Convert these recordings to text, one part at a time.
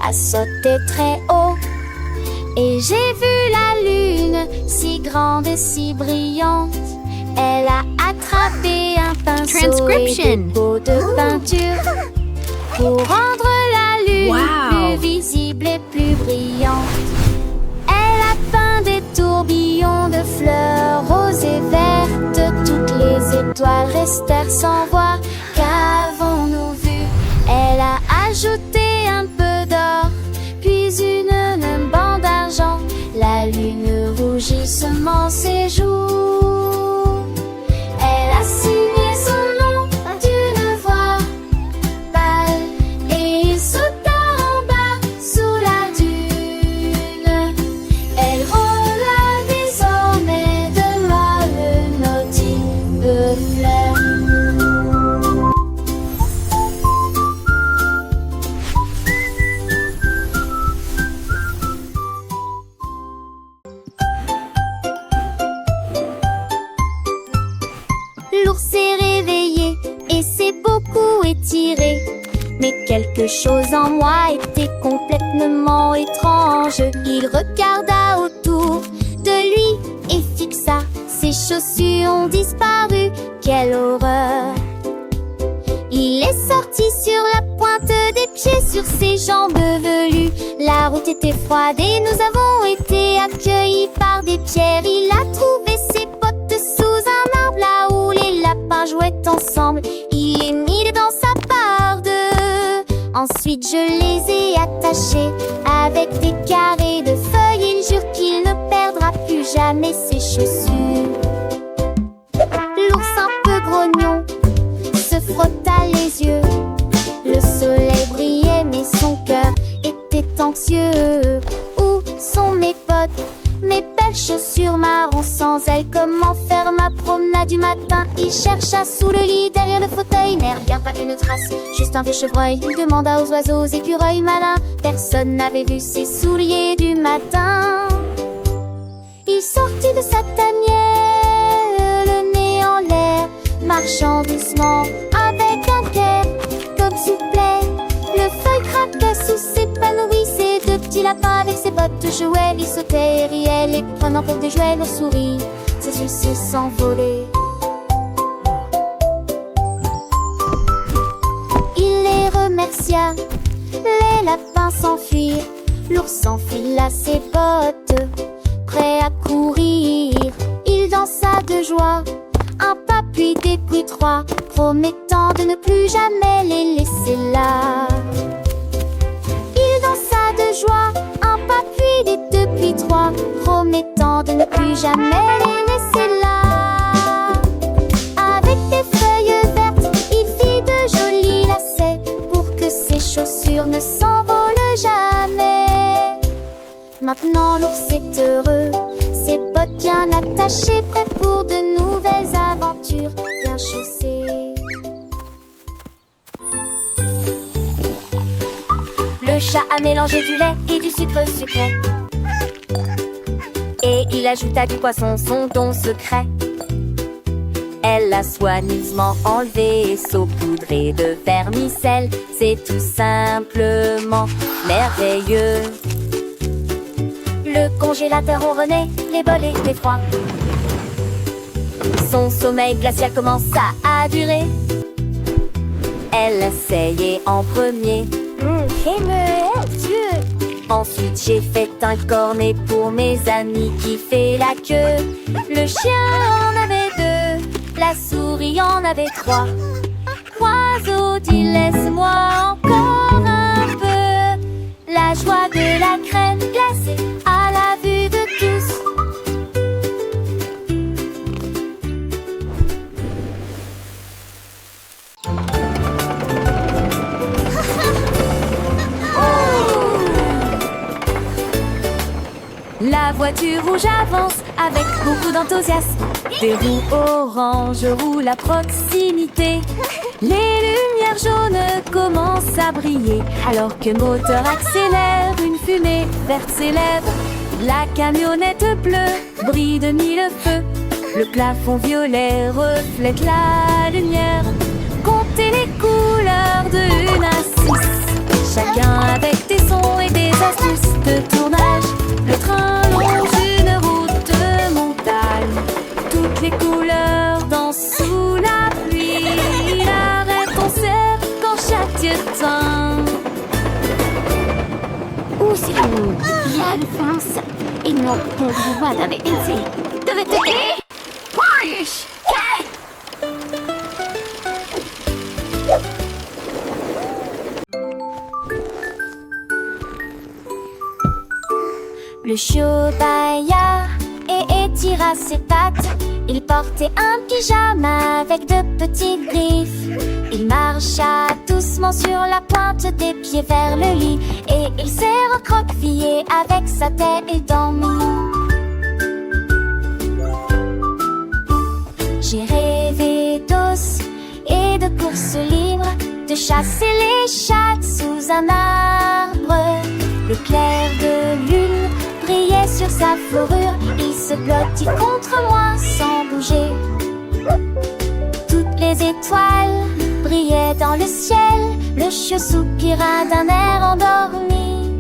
a sauté très haut. Et j'ai vu la lune, si grande et si brillante. Elle a attrapé un pinceau et des pots de peinture pour rendre la lune plus visible et plus brillante. Elle a peint des tourbillons de fleurs roses et vertes. Toutes les étoiles restèrent sans voir. Qu'avons-nous vu? Elle a ajouté un peu d'or, puis une bande d'argent. La lune rougissement ses joues. Elle a signé son nom d'une voix pâle et il sauta en bas sous la dune. Elle roula désormais de molles nautiques de fleurs. L'ours s'est réveillé et s'est beaucoup étiré. Mais quelque chose en moi était complètement étrange. Il regarda autour de lui et fixa. Ses chaussures ont disparu, quelle horreur! Il est sorti sur la pointe des pieds, sur ses jambes velues. La route était froide et nous avons été accueillis par des pierres. Il a trouvé ses potes sous un arbre, là où les lapins jouaient ensemble. Il les mit dans sa barde. Ensuite je les ai attachés avec des carrés de feuilles. Il jure qu'il ne perdra plus jamais ses chaussures. L'ours un peu grognon se frotta les yeux. Le soleil brillait mais son cœur était anxieux. Où sont mes potes, mes belles chaussures marron? Sans elles, comment faire ma promenade du matin? Il chercha sous le lit, derrière le fauteuil, mais rien, pas une trace, juste un vieux chevreuil. Il demanda aux oiseaux, aux écureuils malins. Personne n'avait vu ses souliers du matin. Il sortit de sa tanière, le nez en l'air, marchant doucement avec un cœur comme soufflet. Le feuille craquait sous ses pas, nourrissait de petits lapins avec ses bottes jouaient. Il sautait et riait, les prenant pour des jouets. Nos souris, ses yeux s'envolaient. Il les remercia, les lapins s'enfuirent. L'ours enfila ses bottes, prêt à courir. Il dansa de joie, un pas puis des puis trois, promettant de ne plus jamais les laisser là. Il dansa de joie, un pas puis des deux puis trois, promettant de ne plus jamais les laisser là. Avec des feuilles vertes, il fit de jolis lacets pour que ses chaussures ne s'envolent jamais. Maintenant l'ours est heureux, ses bottes bien attachées, prêt pour de nouvelles aventures, bien chaussées. Le chat a mélangé du lait et du sucre sucré, et il ajouta du poisson, son don secret. Elle l'a soigneusement enlevé et saupoudré de vermicelle. C'est tout simplement merveilleux. Le congélateur ronronnait, les bols étaient froids. Son sommeil glacial commença à durer. Elle essayait en premier. Ensuite j'ai fait un cornet pour mes amis qui fait la queue. Le chien en avait deux, la souris en avait trois. Oiseau dit laisse-moi encore un peu. La joie de la crème glacée à la vue de tous. La voiture rouge avance avec beaucoup d'enthousiasme. Des roues oranges roulent à proximité. Les lumières jaunes commencent à briller. Alors que le moteur accélère, une fumée verte s'élève. La camionnette bleue brille de mille feux. Le plafond violet reflète la lumière. Comptez les couleurs de 1 à 6. chacun avec des sons et des astuces de tournage. Le train longe une route de montagne, toutes les couleurs dansent sous la pluie. Il arrête son cercle en chaque temps. Usiru, ya alcanza y no podrá dar en sí. Debe tener. Push! Le chiot bâilla et étira ses pattes. Il portait un pyjama avec de petites griffes. Il marcha doucement sur la pointe des pieds vers le lit et il s'est recroquevillé avec sa tête endormie. J'ai rêvé d'os et de courses libres, de chasser les chats sous un arbre. Le clair de lune brillait sur sa fourrure. Il se blottit contre moi sans bouger. Toutes les étoiles brillaient dans le ciel. Le chiot soupira d'un air endormi.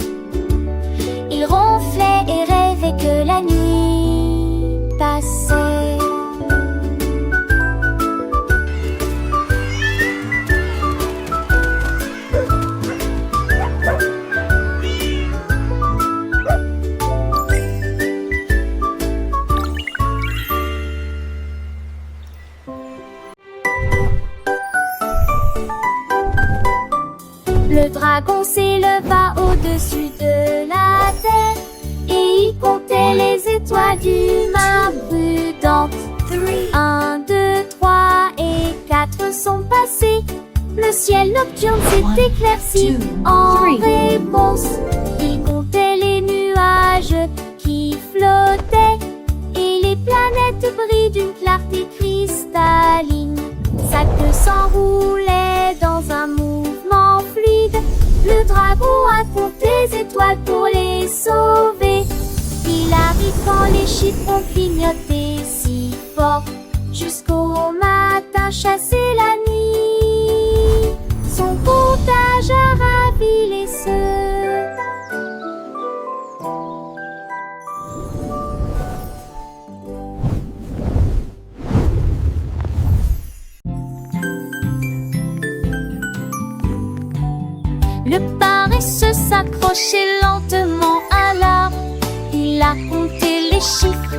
Il ronflait et rêvait que la nuit passait. Le dragon s'éleva au-dessus de la terre et il comptait les étoiles du mar prudente. 1, 2, 3 et 4 sont passés. Le ciel nocturne s'est éclairci en réponse. Il comptait les nuages qui flottaient et les planètes brillent d'une clarté cristalline. Sa queue s'enroulait dans un mouvement fluide. Le dragon a compté les étoiles pour les sauver. Il arrive quand les chiffres ont clignoté si fort, jusqu'au matin chasser la nuit. Son comptage a ravi les cieux. Le paresseux s'accrochait lentement à l'arbre. Il a compté les chiffres